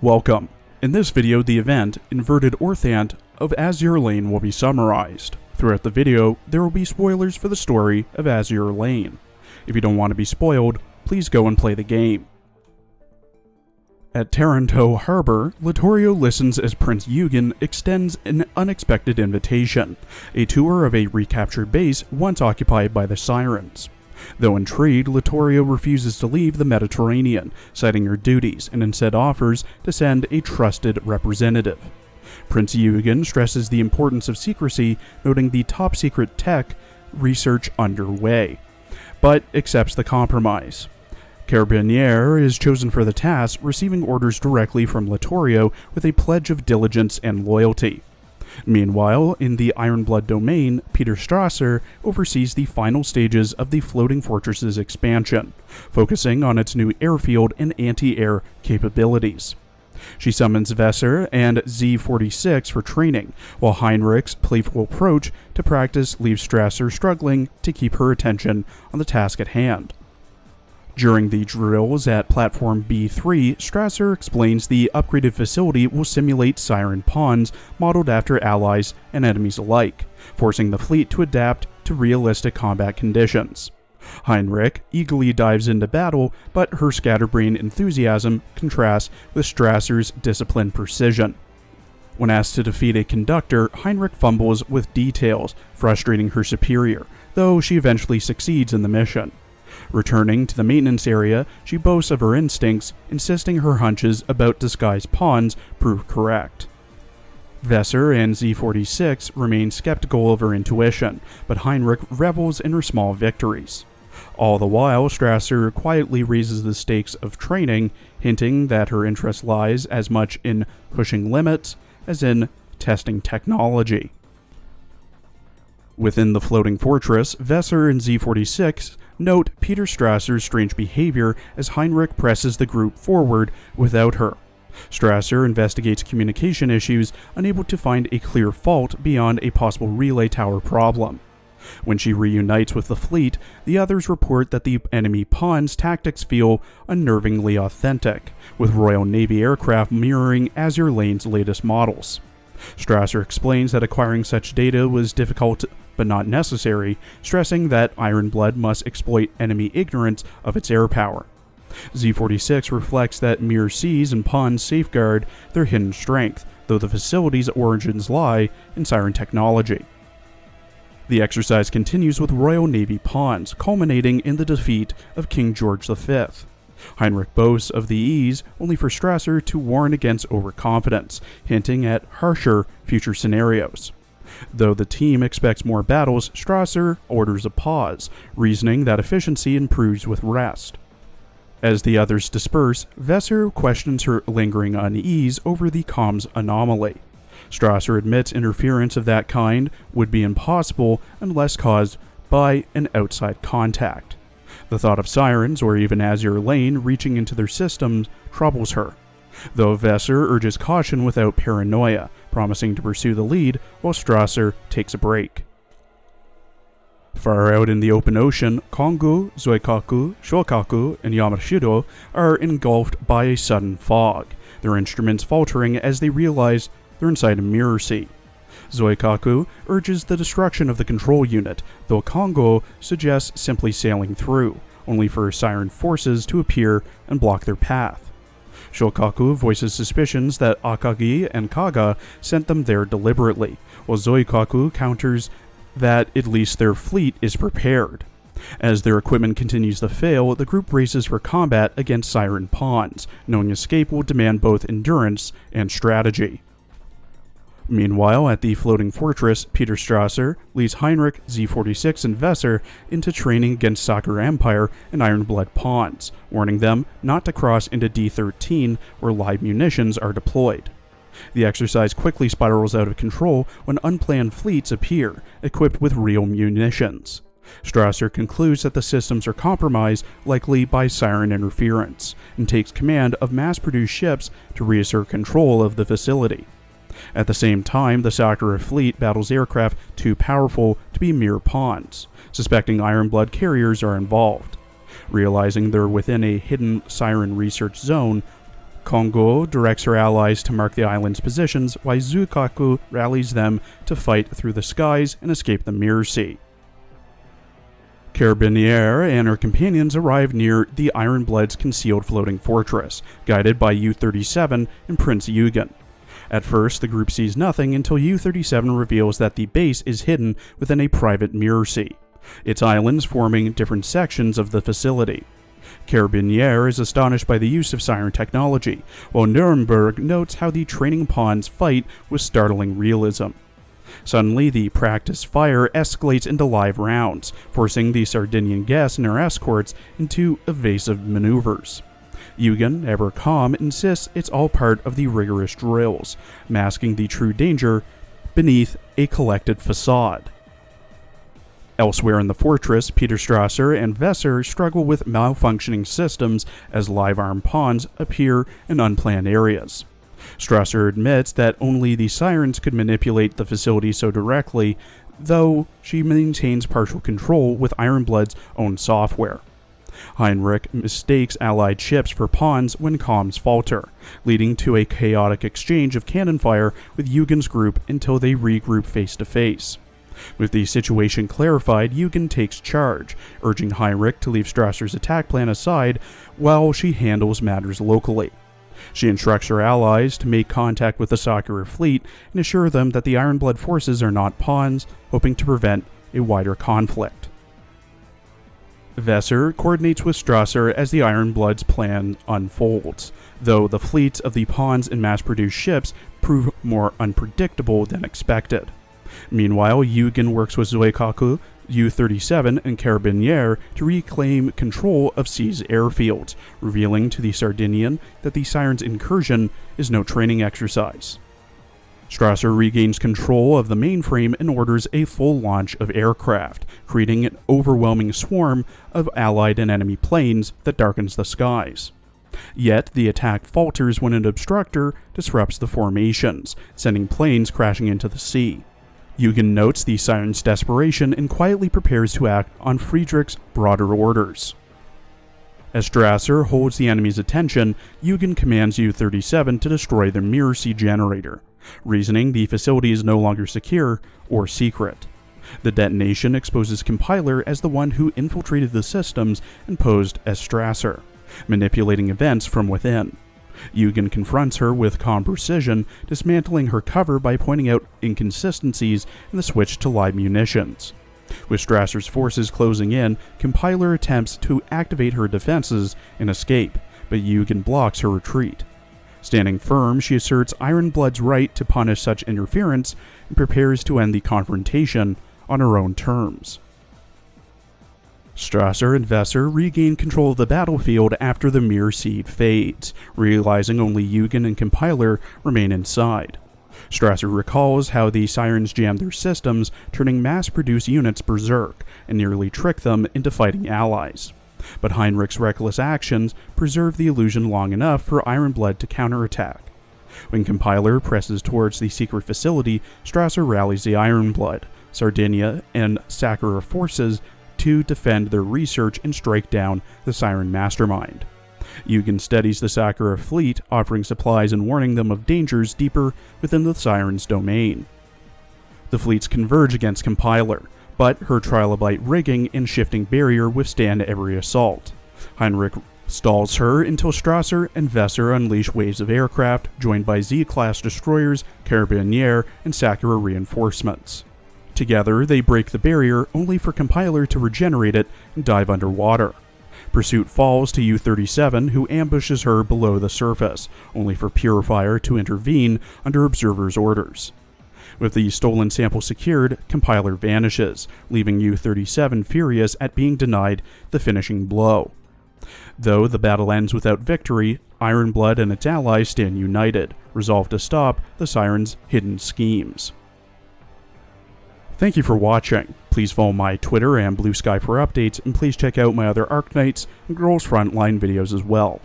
Welcome. In this video, the event, Inverted Orthant, of Azur Lane will be summarized. Throughout the video, there will be spoilers for the story of Azur Lane. If you don't want to be spoiled, please go and play the game. At Taranto Harbor, Littorio listens as Prince Eugen extends an unexpected invitation, a tour of a recaptured base once occupied by the Sirens. Though intrigued, Littorio refuses to leave the Mediterranean, citing her duties, and instead offers to send a trusted representative. Prince Eugen stresses the importance of secrecy, noting the top-secret tech research underway, but accepts the compromise. Carabinier is chosen for the task, receiving orders directly from Littorio with a pledge of diligence and loyalty. Meanwhile, in the Ironblood domain, Peter Strasser oversees the final stages of the Floating Fortress's expansion, focusing on its new airfield and anti-air capabilities. She summons Vesser and Z-46 for training, while Heinrich's playful approach to practice leaves Strasser struggling to keep her attention on the task at hand. During the drills at Platform B3, Strasser explains the upgraded facility will simulate siren ponds modeled after allies and enemies alike, forcing the fleet to adapt to realistic combat conditions. Heinrich eagerly dives into battle, but her scatterbrain enthusiasm contrasts with Strasser's disciplined precision. When asked to defeat a conductor, Heinrich fumbles with details, frustrating her superior, though she eventually succeeds in the mission. Returning to the maintenance area, she boasts of her instincts, insisting her hunches about disguised pawns prove correct. Vesser and Z-46 remain skeptical of her intuition, but Heinrich revels in her small victories. All the while, Strasser quietly raises the stakes of training, hinting that her interest lies as much in pushing limits as in testing technology. Within the floating fortress, Vesser and Z-46 note Peter Strasser's strange behavior as Heinrich presses the group forward without her. Strasser investigates communication issues, unable to find a clear fault beyond a possible relay tower problem. When she reunites with the fleet, the others report that the enemy pawn's tactics feel unnervingly authentic, with Royal Navy aircraft mirroring Azur Lane's latest models. Strasser explains that acquiring such data was difficult but not necessary, stressing that Ironblood must exploit enemy ignorance of its air power. Z-46 reflects that mere seas and ponds safeguard their hidden strength, though the facility's origins lie in siren technology. The exercise continues with Royal Navy pawns, culminating in the defeat of King George V. Heinrich boasts of the ease, only for Strasser to warn against overconfidence, hinting at harsher future scenarios. Though the team expects more battles, Strasser orders a pause, reasoning that efficiency improves with rest. As the others disperse, Vesser questions her lingering unease over the comms anomaly. Strasser admits interference of that kind would be impossible unless caused by an outside contact. The thought of sirens, or even Azur Lane, reaching into their systems troubles her, though Vesser urges caution without paranoia, promising to pursue the lead while Strasser takes a break. Far out in the open ocean, Kongo, Zoikaku, Shokaku, and Yamashiro are engulfed by a sudden fog, their instruments faltering as they realize they're inside a mirror sea. Zoikaku urges the destruction of the control unit, though Kongo suggests simply sailing through, only for siren forces to appear and block their path. Shokaku voices suspicions that Akagi and Kaga sent them there deliberately, while Zoikaku counters that at least their fleet is prepared. As their equipment continues to fail, the group races for combat against siren pawns, knowing escape will demand both endurance and strategy. Meanwhile, at the floating fortress, Peter Strasser leads Heinrich, Z-46, and Vesser into training against Sakura Empire and Ironblood pawns, warning them not to cross into D-13 where live munitions are deployed. The exercise quickly spirals out of control when unplanned fleets appear, equipped with real munitions. Strasser concludes that the systems are compromised, likely by siren interference, and takes command of mass-produced ships to reassert control of the facility. At the same time, the Sakura fleet battles aircraft too powerful to be mere pawns, suspecting Ironblood carriers are involved. Realizing they're within a hidden siren research zone, Kongo directs her allies to mark the island's positions, while Zukaku rallies them to fight through the skies and escape the Mirror Sea. Carabiniere and her companions arrive near the Ironblood's concealed floating fortress, guided by U-37 and Prince Eugen. At first, the group sees nothing until U-37 reveals that the base is hidden within a private Mirror Sea, its islands forming different sections of the facility. Carabiniere is astonished by the use of siren technology, while Nuremberg notes how the training pawns fight with startling realism. Suddenly, the practice fire escalates into live rounds, forcing the Sardinian guests and their escorts into evasive maneuvers. Eugen, ever calm, insists it's all part of the rigorous drills, masking the true danger beneath a collected facade. Elsewhere in the fortress, Peter Strasser and Vesser struggle with malfunctioning systems as live arm pawns appear in unplanned areas. Strasser admits that only the sirens could manipulate the facility so directly, though she maintains partial control with Ironblood's own software. Heinrich mistakes allied ships for pawns when comms falter, leading to a chaotic exchange of cannon fire with Eugen's group until they regroup face to face. With the situation clarified, Eugen takes charge, urging Heinrich to leave Strasser's attack plan aside while she handles matters locally. She instructs her allies to make contact with the Sakura fleet and assure them that the Ironblood forces are not pawns, hoping to prevent a wider conflict. Vesser coordinates with Strasser as the Ironblood's plan unfolds, though the fleets of the pawns and mass-produced ships prove more unpredictable than expected. Meanwhile, Eugen works with Zuikaku, U-37, and Carabiniere to reclaim control of C's airfields, revealing to the Sardinian that the Siren's incursion is no training exercise. Strasser regains control of the mainframe and orders a full launch of aircraft, creating an overwhelming swarm of allied and enemy planes that darkens the skies. Yet, the attack falters when an obstructor disrupts the formations, sending planes crashing into the sea. Eugen notes the Siren's desperation and quietly prepares to act on Friedrich's broader orders. As Strasser holds the enemy's attention, Eugen commands U-37 to destroy the Mirror Sea generator, reasoning the facility is no longer secure or secret. The detonation exposes Compiler as the one who infiltrated the systems and posed as Strasser, manipulating events from within. Eugen confronts her with calm precision, dismantling her cover by pointing out inconsistencies in the switch to live munitions. With Strasser's forces closing in, Compiler attempts to activate her defenses and escape, but Eugen blocks her retreat. Standing firm, she asserts Ironblood's right to punish such interference and prepares to end the confrontation on her own terms. Strasser and Vesser regain control of the battlefield after the Mirror Seed fades, realizing only Eugen and Compiler remain inside. Strasser recalls how the Sirens jammed their systems, turning mass-produced units berserk, and nearly tricked them into fighting allies. But Heinrich's reckless actions preserve the illusion long enough for Ironblood to counterattack. When Compiler presses towards the secret facility, Strasser rallies the Ironblood, Sardinia, and Sakura forces to defend their research and strike down the Siren mastermind. Eugen steadies the Sakura fleet, offering supplies and warning them of dangers deeper within the Siren's domain. The fleets converge against Compiler, but her trilobite rigging and shifting barrier withstand every assault. Heinrich stalls her until Strasser and Vesser unleash waves of aircraft, joined by Z-class destroyers, Carabiniere, and Sakura reinforcements. Together, they break the barrier, only for Compiler to regenerate it and dive underwater. Pursuit falls to U-37, who ambushes her below the surface, only for Purifier to intervene under Observer's orders. With the stolen sample secured, Compiler vanishes, leaving U-37 furious at being denied the finishing blow. Though the battle ends without victory, Ironblood and its allies stand united, resolved to stop the Siren's hidden schemes. Thank you for watching. Please follow my Twitter and Blue Sky for updates, and please check out my other Arknights and Girls Frontline videos as well.